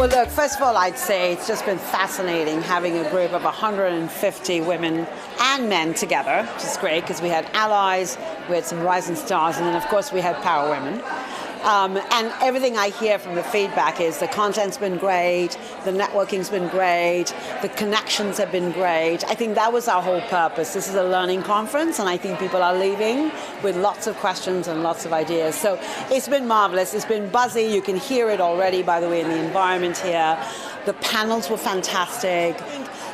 Well, look, first of all, I'd say it's just been fascinating having a group of 150 women and men together, which is great because we had allies, we had some rising stars, and then, of course, we had Power Women. And everything I hear from the feedback is the content's been great, the networking's been great, the connections have been great. I think that was our whole purpose. This is a learning conference, and I think people are leaving with lots of questions and lots of ideas. So it's been marvelous. It's been buzzy. You can hear it already, by the way, in the environment here. The panels were fantastic.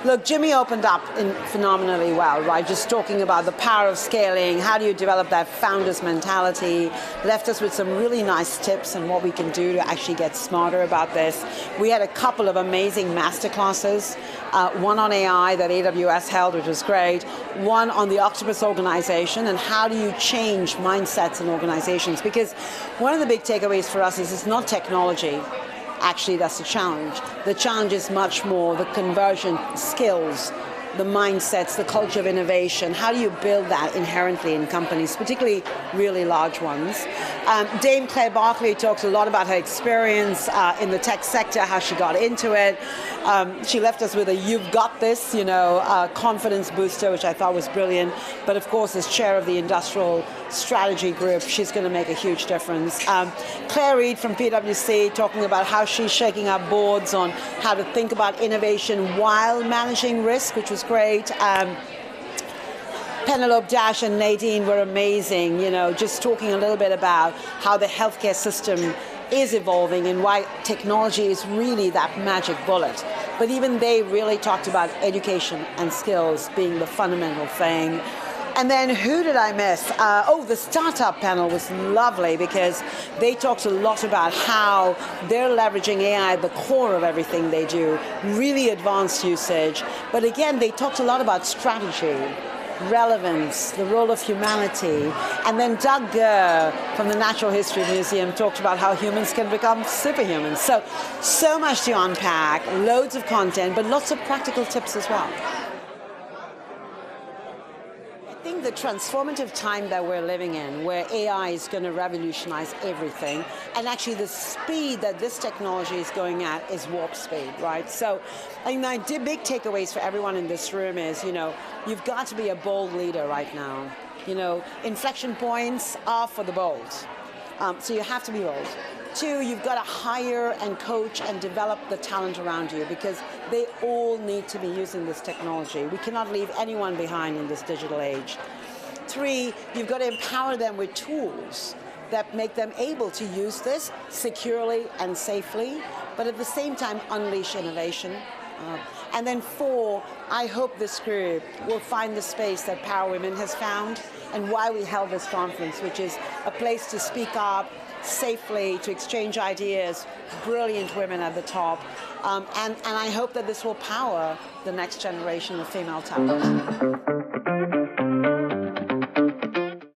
Look, Jimmy opened up phenomenally well, right? Just talking about the power of scaling, how do you develop that founder's mentality, left us with some really nice tips on what we can do to actually get smarter about this. We had a couple of amazing masterclasses, one on AI that AWS held, which was great, one on the Octopus organization and how do you change mindsets in organizations, because one of the big takeaways for us is it's not technology. Actually, that's the challenge. The challenge is much more the conversion skills, the mindsets, the culture of innovation. How do you build that inherently in companies, particularly really large ones? Dame Claire Barkley talks a lot about her experience in the tech sector, how she got into it. She left us with a "you've got this," confidence booster, which I thought was brilliant. But of course, as chair of the industrial strategy group, she's going to make a huge difference. Claire Reed from PwC talking about how she's shaking up boards on how to think about innovation while managing risk, which was great. Penelope Dash and Nadine were amazing, just talking a little bit about how the healthcare system is evolving and why technology is really that magic bullet. But even they really talked about education and skills being the fundamental thing. And then who did I miss? The startup panel was lovely because they talked a lot about how they're leveraging AI at the core of everything they do, really advanced usage. But again, they talked a lot about strategy, relevance, the role of humanity. And then Doug Gurr from the Natural History Museum talked about how humans can become superhumans. So much to unpack, loads of content, but lots of practical tips as well. I think the transformative time that we're living in, where AI is going to revolutionize everything, and actually the speed that this technology is going at is warp speed, right? So I think my big takeaways for everyone in this room is, you've got to be a bold leader right now. Inflection points are for the bold. So you have to be bold. 2, you've got to hire and coach and develop the talent around you because they all need to be using this technology. We cannot leave anyone behind in this digital age. 3, you've got to empower them with tools that make them able to use this securely and safely, but at the same time unleash innovation. And then 4, I hope this group will find the space that Power Women has found and why we held this conference, which is a place to speak up safely, to exchange ideas, brilliant women at the top. And I hope that this will power the next generation of female talent.